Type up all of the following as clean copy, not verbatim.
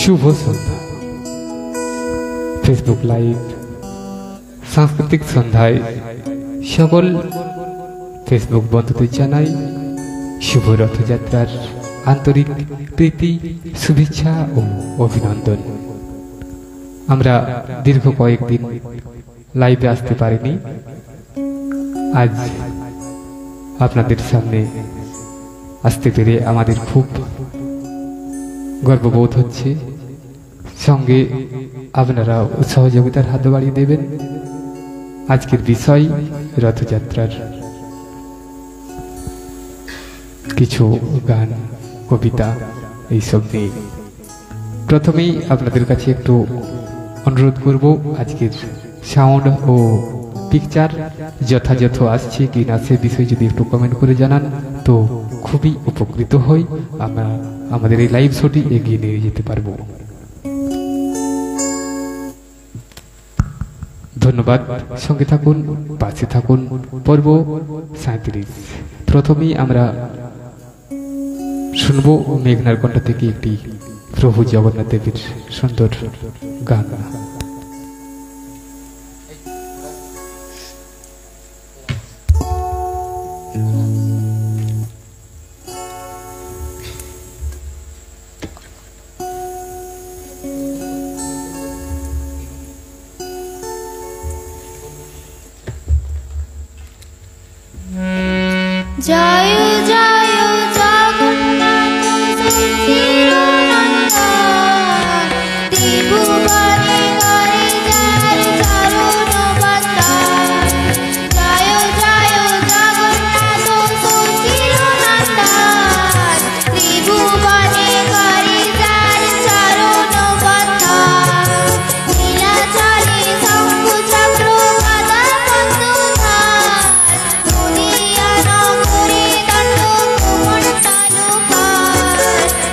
শুভ সন্ধ্যা। Facebook live সাংস্কৃতিক সন্ধ্যায় সকল ফেসবুক বন্ধুদের জানাই শুভ রথযাত্রার আন্তরিক প্রীতি, শুভেচ্ছা ও অভিনন্দন। আমরা দীর্ঘ কয়েকদিন লাইভে আসতে পারিনি, আজ আপনাদের সামনে আসতে পেরে আমাদের খুব গর্ববোধ হচ্ছে। সঙ্গে আপনারা সহযোগিতার হাত বাড়িয়ে দেবেন। আজকের বিষয় রথযাত্রার কিছু গান, কবিতা এইসব নিয়ে। প্রথমেই আপনাদের কাছে একটু অনুরোধ করব, আজকের সাউন্ড ও পিকচার যথাযথ আসছে কি না সে বিষয়ে যদি একটু কমেন্ট করে জানান তো খুবই উপকৃত হই। আমরা আমাদের এই লাইভ শোটি এগিয়ে নিয়ে যেতে পারবো। ধন্যবাদ, সঙ্গে থাকুন, পাশে থাকুন। পর্ব 37। প্রথমেই আমরা শুনবো মেঘনার কণ্ঠ থেকে একটি প্রভু জগন্নাথ দেবের সুন্দর গান। জয় জয় জগন্নাথ চিরনন্দন, ত্রিভুবনে হরি যার চরণ বন্দন। জয় জয় জগন্নাথ চিরনন্দন, ত্রিভুবনে হরি যার চরণ বন্দন। নীলাচলে শঙ্খ চক্র গদা পদ্মধর, দুনিয়া নগরে দণ্ড কুমণ্ডলকর।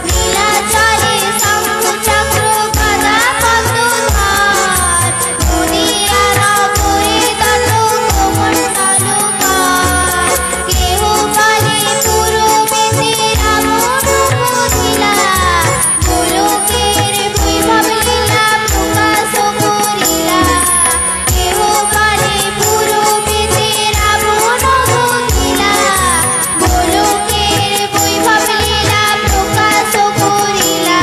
নীলাচলে শঙ্খ চক্র গদা পদ্মধর, দুনিয়া নগরে দণ্ড কুমণ্ডলকর। কেহ বলে পুরবেতে রাবণ বধিলা, গোলকের বৈভব লীলা প্রকাশ করিলা। কেহ বলে পুরবেতে রাবণ বধিলা, গোলকের বৈভব লীলা প্রকাশ করিলা।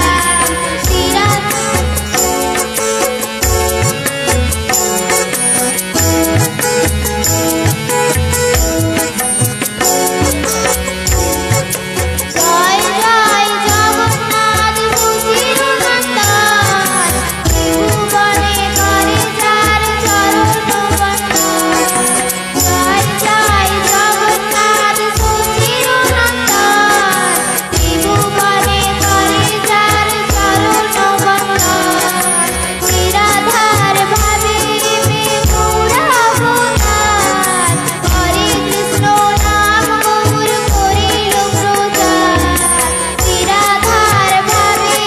জয় জয় জগন্নাথ চিরনন্দন, ত্রিভুবনে করে যার চরণ বন্দন। জয় জয় জগন্নাথ চিরনন্দন, ত্রিভুবনে করে যার চরণ বন্দন। নিরাধার ভাবে গৌর অবতার, হরে কৃষ্ণ নাম গৌর করিল প্রচার। নিরাধার ভাবে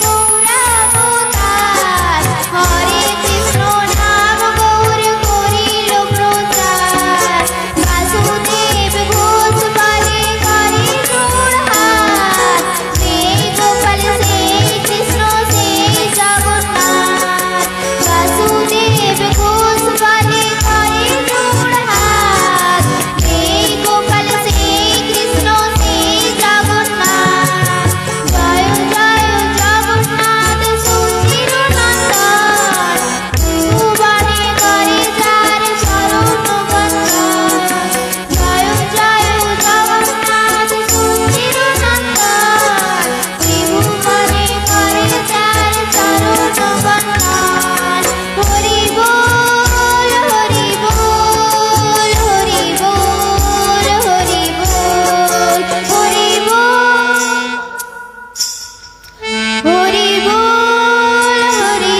গৌর অবতার, হরে কৃষ্ণ নাম গৌর করিল প্রচার। বাসুদেব ঘোষ বলে করে জোড়হাত, সেই গোপাল সেই কৃষ্ণ সেই জগন্নাথ। বাসুদেব ঘোষ বলে করে জোড়হাত, সেই গোপাল সেই কৃষ্ণ সেই জগন্নাথ। জয় জয় জগন্নাথ চিরনন্দন, ত্রিভুবনে করে যার চরণ বন্দন। জয় জয় জগন্নাথ চিরনন্দন, ত্রিভুবনে করে যার চরণ বন্দন। হরি বল হরি বল হরি বল হরি বল হরি বল হরি বল হরি বল হরি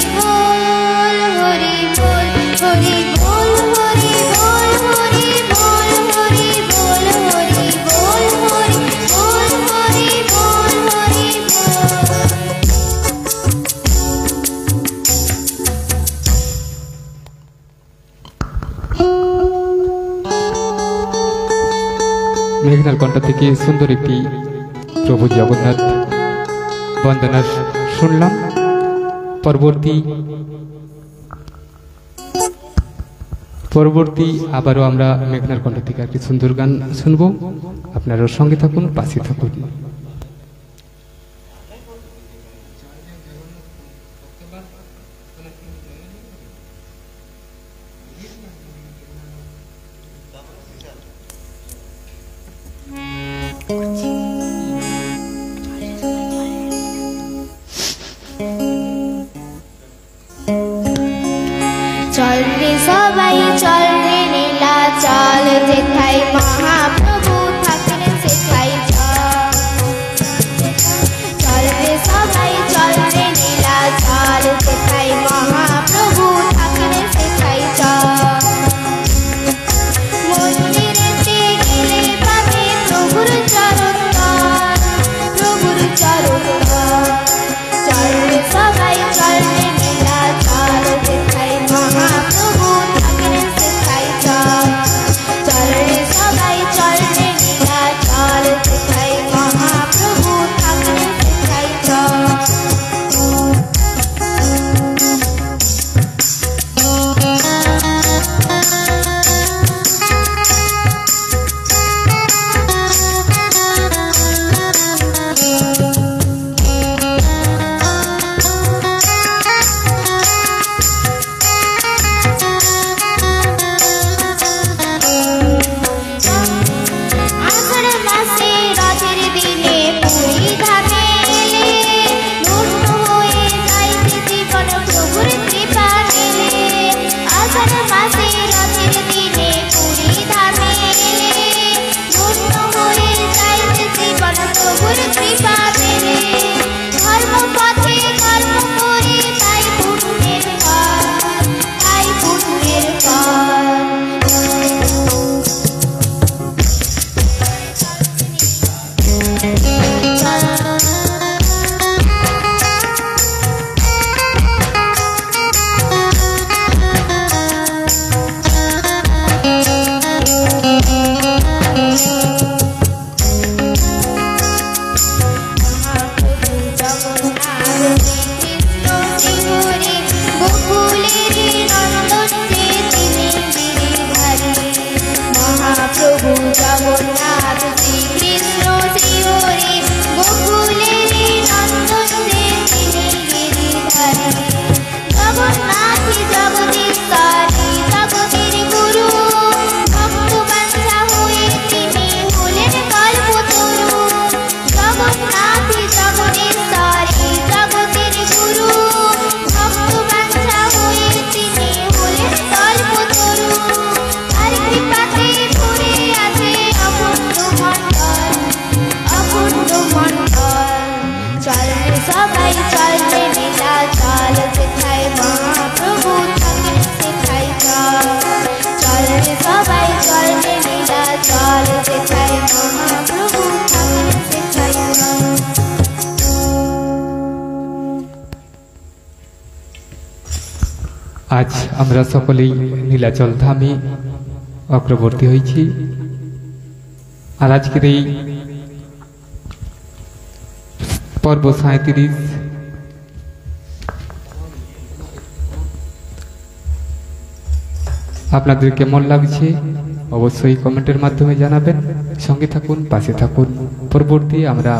বল হরি বল হরি বল হরি বল হরি বল হরি বল হরি বল হরি বল হরি বল হরি বল। মেঘনার কণ্ঠ থেকে সুন্দর একটি প্রভু জগন্নাথ বন্দনা শুনলাম। পরবর্তী আবারও আমরা মেঘনার কণ্ঠ থেকে একটি সুন্দর গান শুনব। আপনারাও সঙ্গে থাকুন, পাশে থাকুন। চল রে সবাই চল রে নীলা চল, যেথায় মহাপ্রভু থাকেন সেথায় চল রে সবাই চল রে নীলা চল, যেথায় মহাপ্রভু থাকেন সেথায় মন্দিরেতে গেলে পাবে প্রভুর চরণ, প্রভুর চরণ। চল রে সবাই চল রে নীলা চল, যেথায় মহাপ্রভু থাকেন সেথায় চল রে সবাই চল রে নীলা চল, যেথায় মহাপ্রভু থাকেন সেথায় আষাঢ় মাসে রথের দিনে পুরী ধামে এলে, ধন্য হয়ে যাইতে জীবন প্রভুর কৃপা পেলে। আষাঢ় মাসে রথের দিনে পুরী ধামে এলে, ধন্য হয়ে যাইতে জীবন প্রভুর কৃপা পেলে। ধর্মপথে কর্ম করে তাই পুণ্যের ফল, তাই পুণ্যের ফল। মহাপ্রভু জগন্নাথ শ্রীকৃষ্ণ শ্রীহরি, গোকুলের নন্দন যে তিনি গিরিধারী। জগন্নাথই জগদীশ্বরী জগতের গুরু, ভক্ত বাঞ্ছা হয়ে তিনি হলেন কল্পতরু। জগন্নাথই জগদীশ্বরী জগতের গুরু, ভক্ত বাঞ্ছা হয়ে তিনি হলেন কল্পতরু। আর কৃপাতে ধরে আছে অখণ্ড মণ্ডল, অখণ্ড মণ্ডল। চল রে সবাই চল রে নীলা চল, যেথায় মহাপ্রভু থাকেন সেথায় চল রে সবাই চল রে নীলা চল, যেথায় মহাপ্রভু থাকেন সেথায় আজ আমরা সকলেই নীলাচল ধামে অগ্রবর্তী হয়েছি। আর আজকের এই পর্ব 37 আপনাদের কেমন লাগছে অবশ্যই কমেন্টের মাধ্যমে জানাবেন। সঙ্গে থাকুন, পাশে থাকুন। পরবর্তী আমরা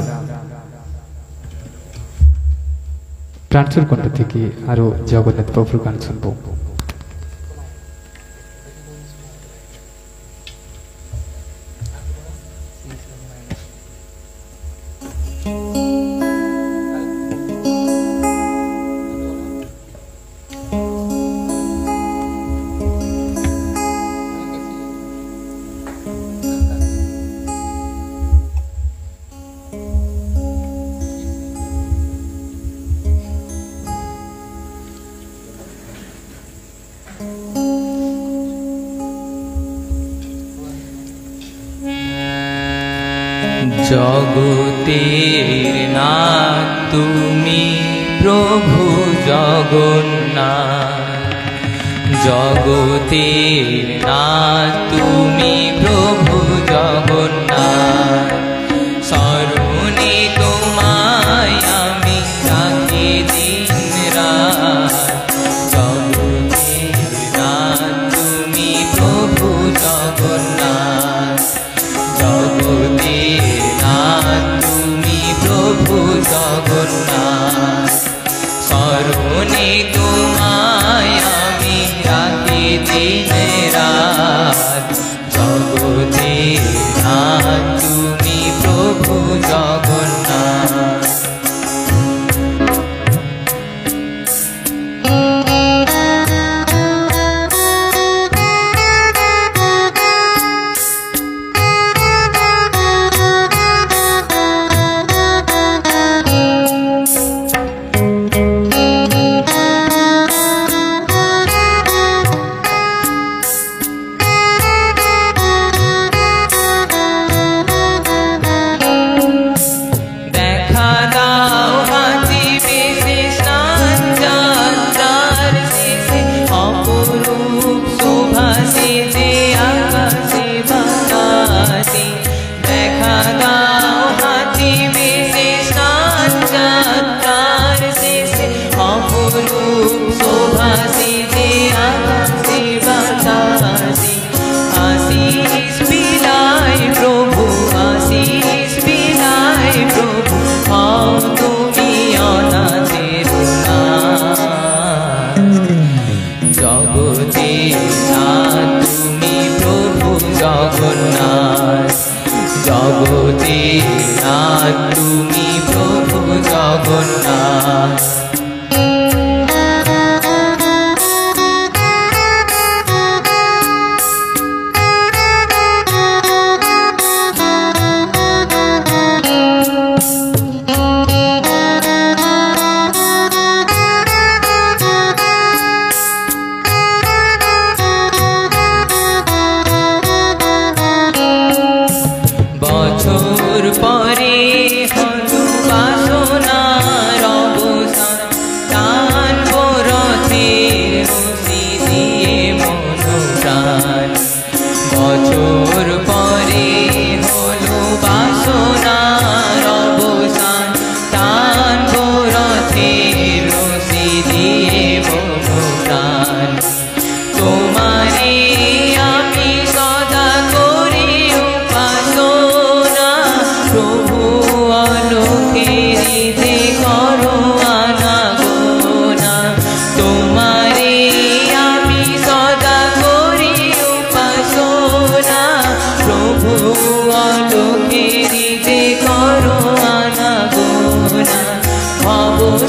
প্রাণসুর কণ্ঠ থেকে আরো জগন্নাথ প্রভুর গান শুনবো। জগতের নাথ তুমি প্রভু জগন্নাথ, জগতের নাথ তুমি প্রভু জগন্নাথ। শরণে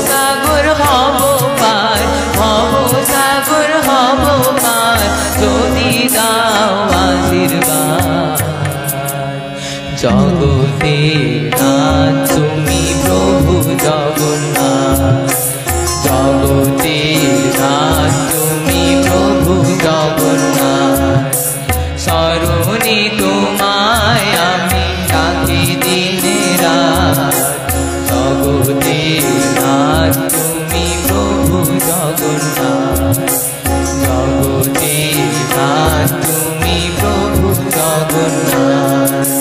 সাগর হব পার, ভব সাগর হব পার, যদি দাও আশীর্বাদ। জগতের নাথ তুমি প্রভু জগন্নাথ, জগতের নাথ তুমি প্রভু জগন্নাথ। শরণে তোমায় আমি ডাকি দিনে রাত, জগতের নাথ তুমি প্রভু জগন্নাথ, জগতের নাথ তুমি প্রভু জগন্নাথ।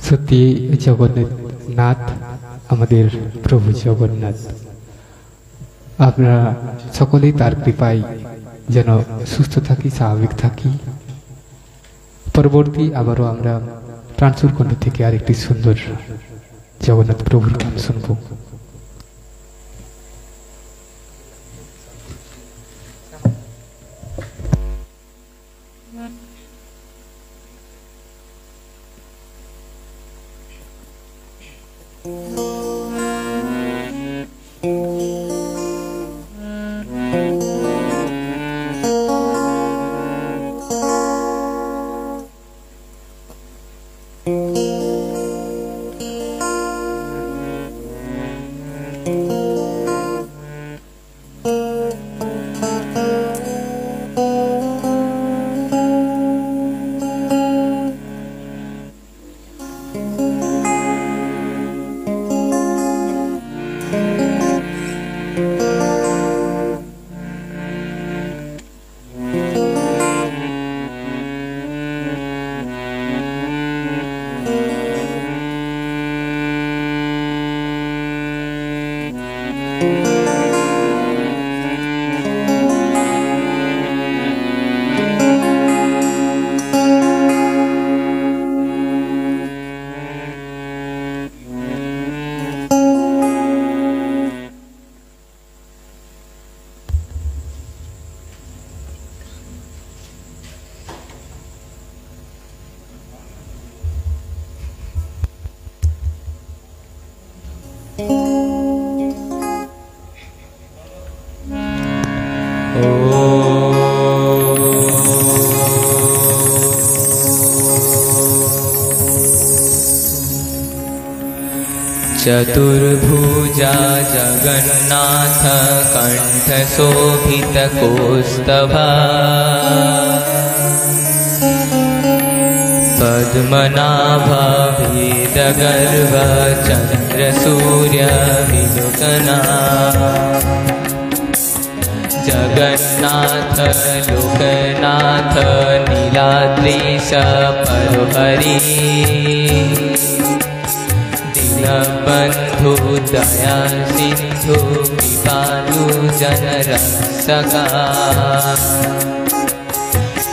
সত্যি জগন্নাথ আমাদের প্রভু জগন্নাথ। আমরা সকলেই তার কৃপায় যেন সুস্থ থাকি, স্বাভাবিক থাকি। পরবর্তী আবারও আমরা প্রাণসুর কণ্ঠ থেকে আরেকটি সুন্দর জগন্নাথ প্রভুর গান শুনবো। चतुर्भुजा जगन्नाथ कंठ शोभित कौस्तभा, पद्मनाभ भेद गर्भ चंद्र सूर्य विलोकना, जगन्नाथ लोकनाथ नीलाद्रीश परोहरि, दीनबन्धु दया सिंधु कृपालु जनरक्षका,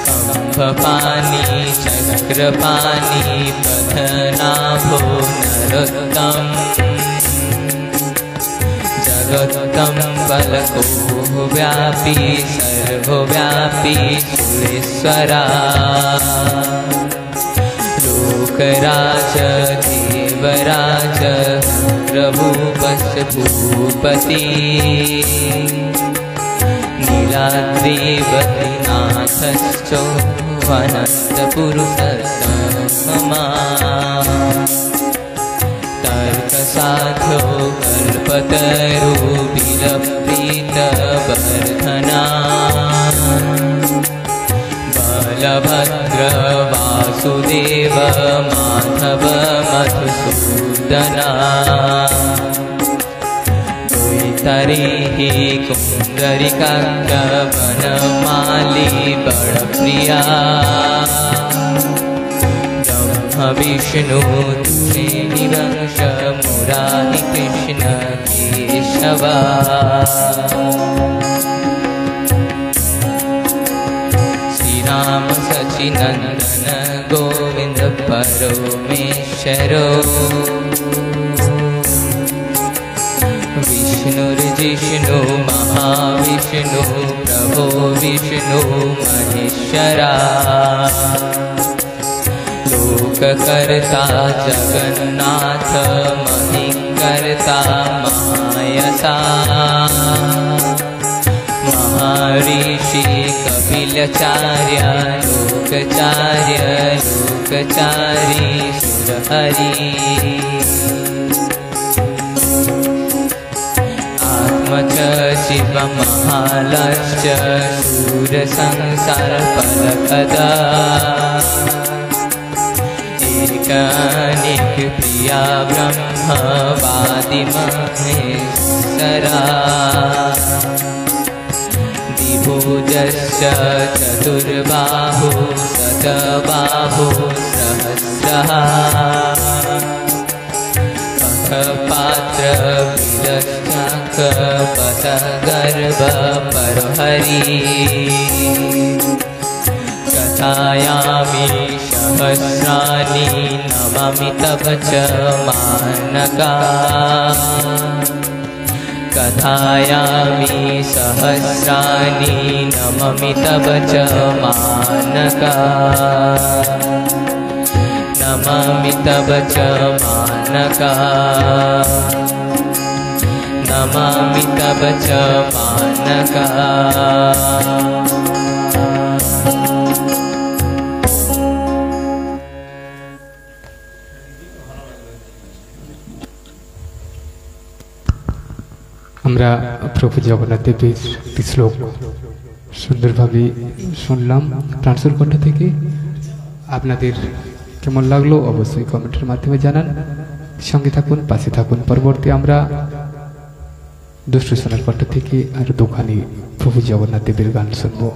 कंभपाणि चक्रपाणि पथनाभो नरोत्तम, जगत्तं बलको व्यापी सर्वव्यापी सुरेश्वरा, लोकराज देवराज प्रभु भूपति, नीलाद्रिवतीनाथश्चो अनन्तपुरुषोत्तमा, तर्कसाध्यो कल्पतरु बिलप्रीतवर्धना, बलभद्र वासुदेव माधव मधुसूदना, द्वैतरेहि कुन्दरिकाक्ष वनमाली बलप्रिया, ब्रह्म विष्णु श्रीनिवंश मुरारि कृष्ण केशवा, राम सचिनंदन गोविंद परमेश्वरो, विष्णुर्जिष्णु महाविष्णु प्रभो विष्णु महेश्वरा, लोक लोककर्ता जगन्नाथ महिकर्ता महायसा महर्षि कपिलाचार्य लोकचारी सुरहरि आत्मच शिव महालश्च सूरसंसार फलकदा एकानिक प्रिया ब्रह्मवादि महेश्वरा दिभुजश्च चतुर्बाहु शतबाहु सहस्रः पखपात्र पथगर्भ परहरि कथायामि सहस्राणि नमामि तव च मानका कथायामि सहस्राणि नमामि तव च मानका नमामि तव च मानका नमामि तव च मानका আমরা প্রভু জগন্নাথ দেবের একটি শ্লোক সুন্দরভাবে শুনলাম ট্রান্সফার কণ্ঠ থেকে। আপনাদের কেমন লাগলো অবশ্যই কমেন্টের মাধ্যমে জানান। সঙ্গে থাকুন, পাশে থাকুন। পরবর্তী আমরা দুষ্টু সোনার কণ্ঠ থেকে আরো দোকানে প্রভু জগন্নাথ দেবের গান শুনবো।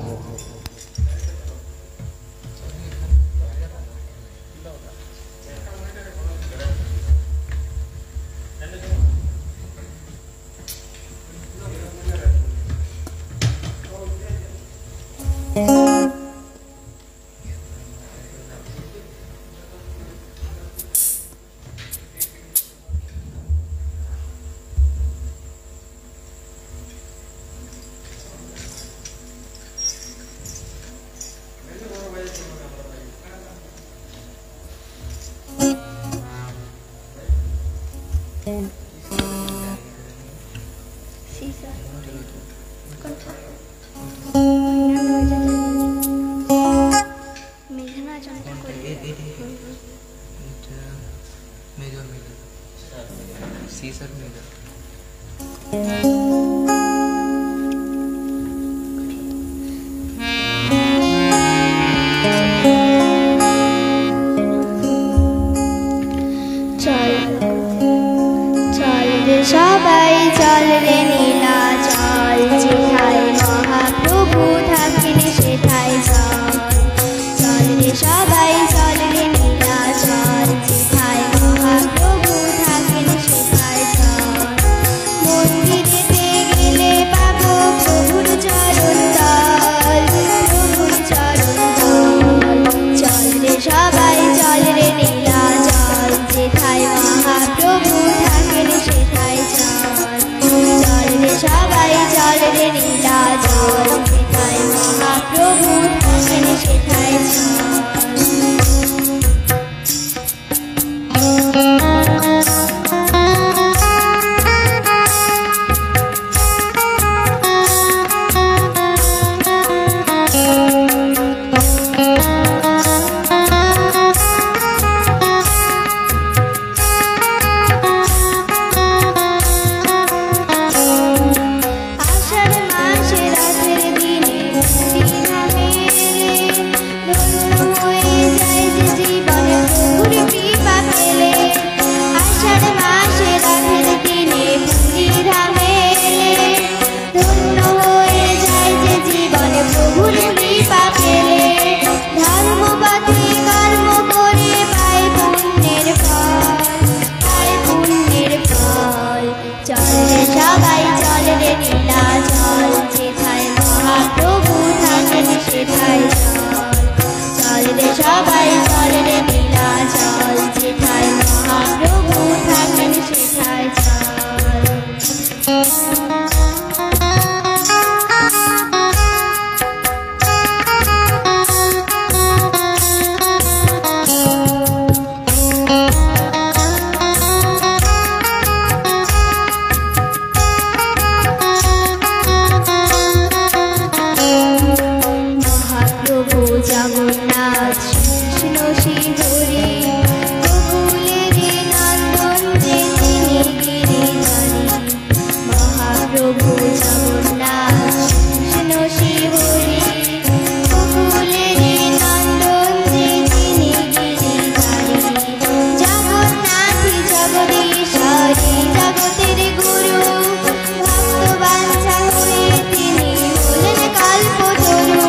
সবাই চল রে নীলাচল, যেথায় মহাপ্রভু থাকেন সেথায় চল। চল রে সবাই চল রে নীলাচল, যেথায় মহাপ্রভু থাকেন সেথায় চল। মন্দিরেতে শিহরি গোকুলের নন্দন যে তিনি গিরিধারী মহাপ্রভু জগন্নাথ কৃষ্ণ শিহরি গোকুলের নন্দন যে তিনি গিরিধারী জগন্নাথ জগদীশ্বরী জগতের গুরু ভক্ত বাঞ্ছা হয়ে তিনি হলেন কল্পতরু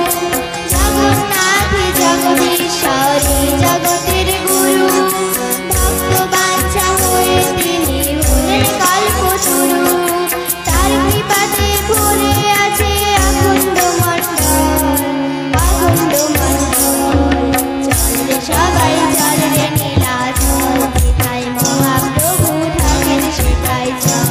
জগন্নাথ জগদীশ্বরী জগতের গুরু ভক্ত বাঞ্ছা হয়ে তিনি হলেন কল্পতরু তার কৃপাতে ভরে আছে অখণ্ড মণ্ডল অখণ্ড মণ্ডল চলবে সবাই চলবে নীলাচল যেথায় মহাপ্রভু থাকেন সেথায় চল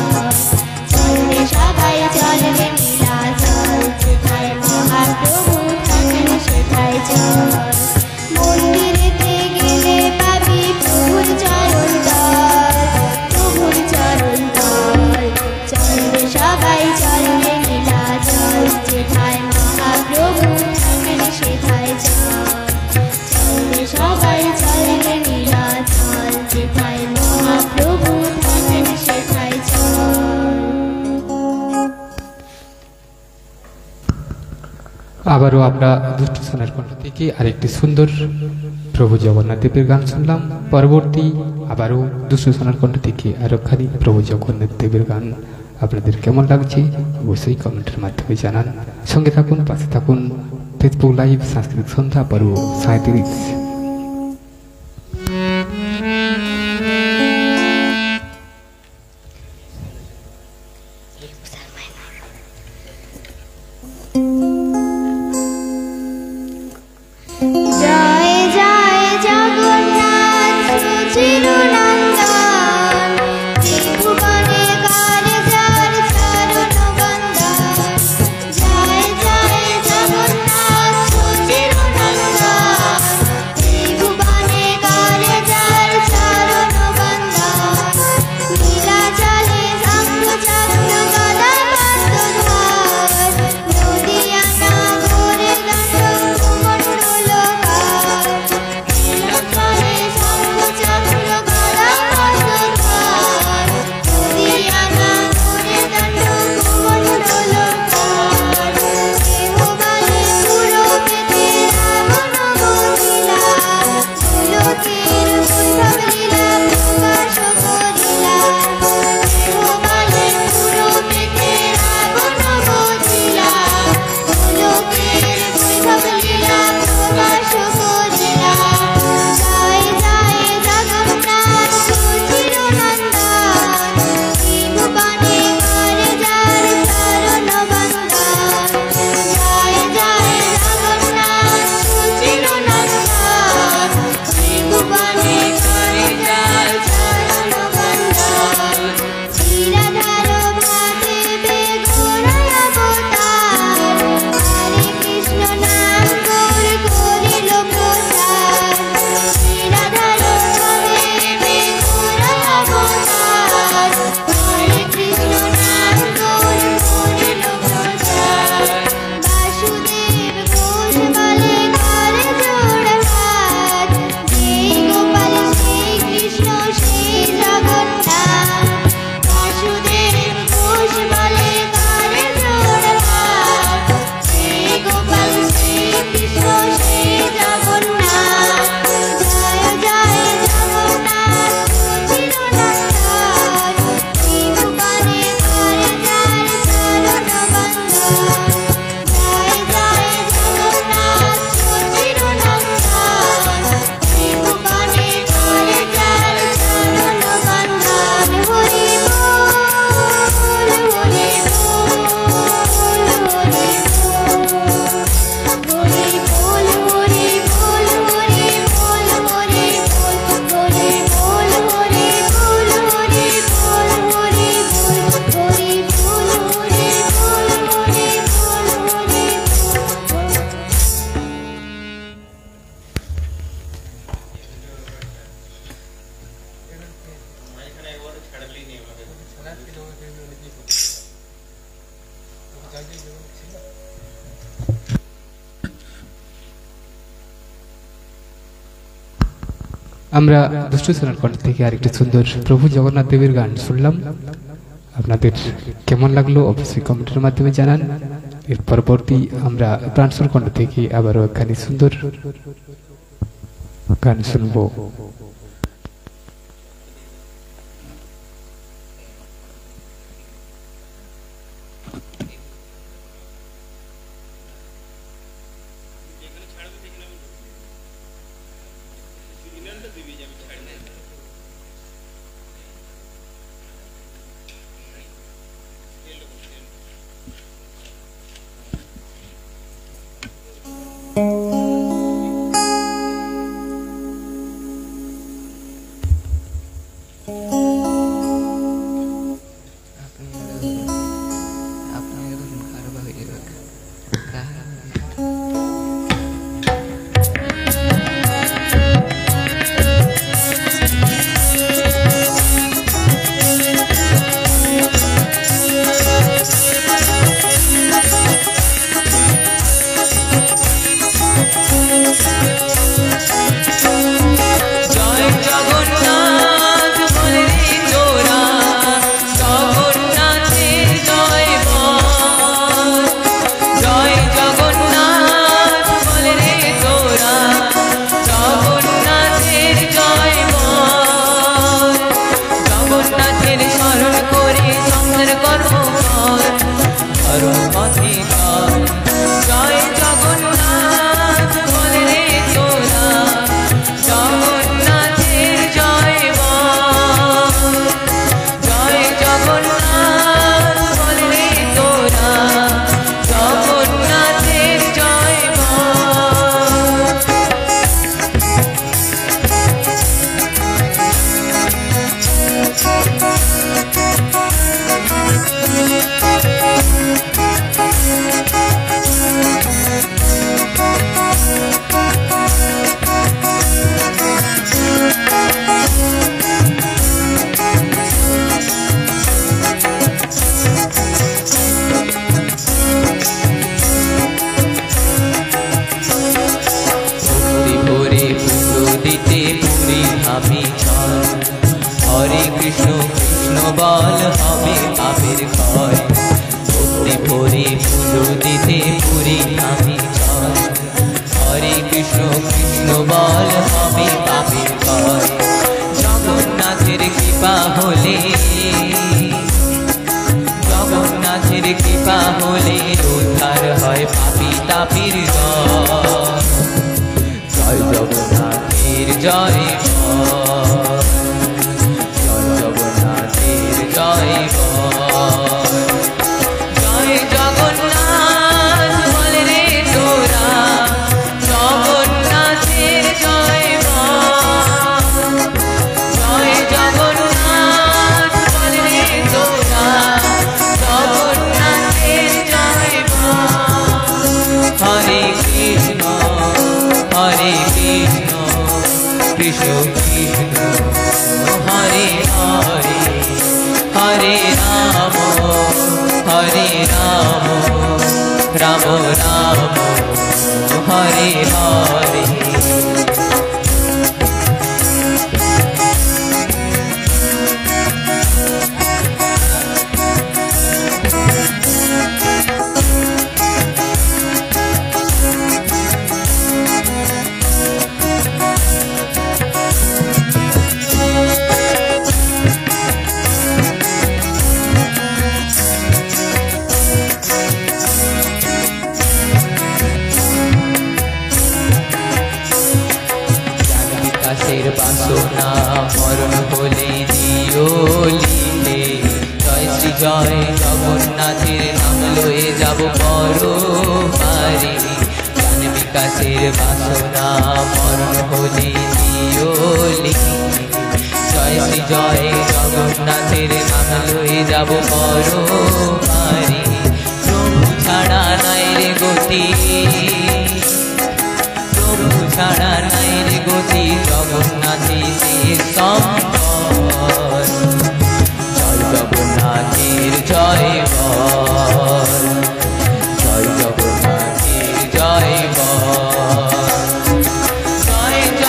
চলবে সবাই চলবে নীলাচল যেথায় মহাপ্রভু থাকেন সেথায় চল মন্দিরেতে গেলে পাবি প্রভুর চরণ তল প্রভুর চরণ তল চলবে সবাই চলবে নীলাচল যেথায় মহাপ্রভু থাকেন সেথায় চল চলবে সবাই চলবে নীলাচল যেথায় মহাপ্রভু থাকেন সেথায় চল। আবারও আমরা দুষ্ট সোনার কণ্ঠ থেকে আরেকটি সুন্দর প্রভু জগন্নাথ দেবের গান শুনলাম। পরবর্তী আবারও দুষ্ট সোনার কণ্ঠ থেকে আরেকখানি প্রভু জগন্নাথ দেবের গান আপনাদের কেমন লাগছে অবশ্যই কমেন্টের মাধ্যমে জানান। সঙ্গে থাকুন, পাশে থাকুন। ফেসবুক লাইভ সাংস্কৃতিক সন্ধ্যা পর্ব 37। জয় জয় জগন্নাথ সুচিরনন্দন ত্রিভুবনে কারে যার চরণ বন্দন জয় জয় জগন্নাথ সুচিরনন্দন আমরা দুষ্টু সোনার কণ্ঠ থেকে আরেকটি সুন্দর প্রভু জগন্নাথ দেবের গান শুনলাম। আপনাদের কেমন লাগলো অবশ্যই কমেন্টের মাধ্যমে জানান। এর পরবর্তী আমরা প্রাণসর কণ্ঠ থেকে আবারও একখানি সুন্দর গান শুনবো। জয়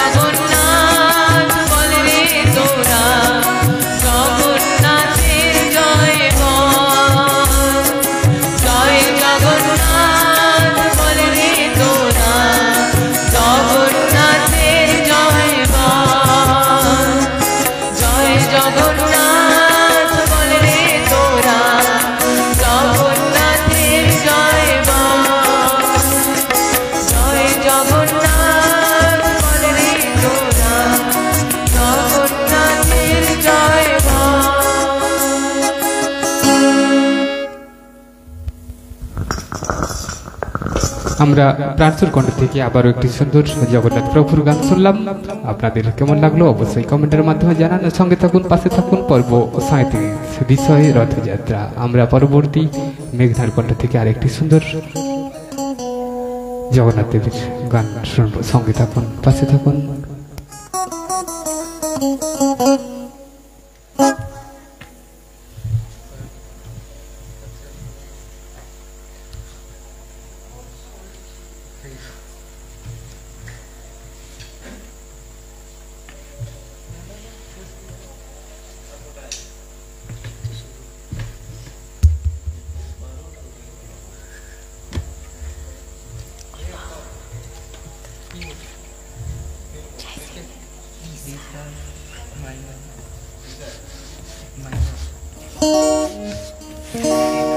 জগন্নাথ আমরা প্রার্থর কণ্ঠ থেকে আবারও একটি সুন্দর জগন্নাথ প্রভুর গান শুনলাম। আপনাদের কেমন লাগলো অবশ্যই কমেন্টের মাধ্যমে জানান। সঙ্গে থাকুন, পাশে থাকুন। পর্ব 37 বিষয় রথযাত্রা। আমরা পরবর্তী মেঘনার কণ্ঠ থেকে আরেকটি সুন্দর জগন্নাথ দেবের গান শুনব। সঙ্গে থাকুন, পাশে থাকুন। minor.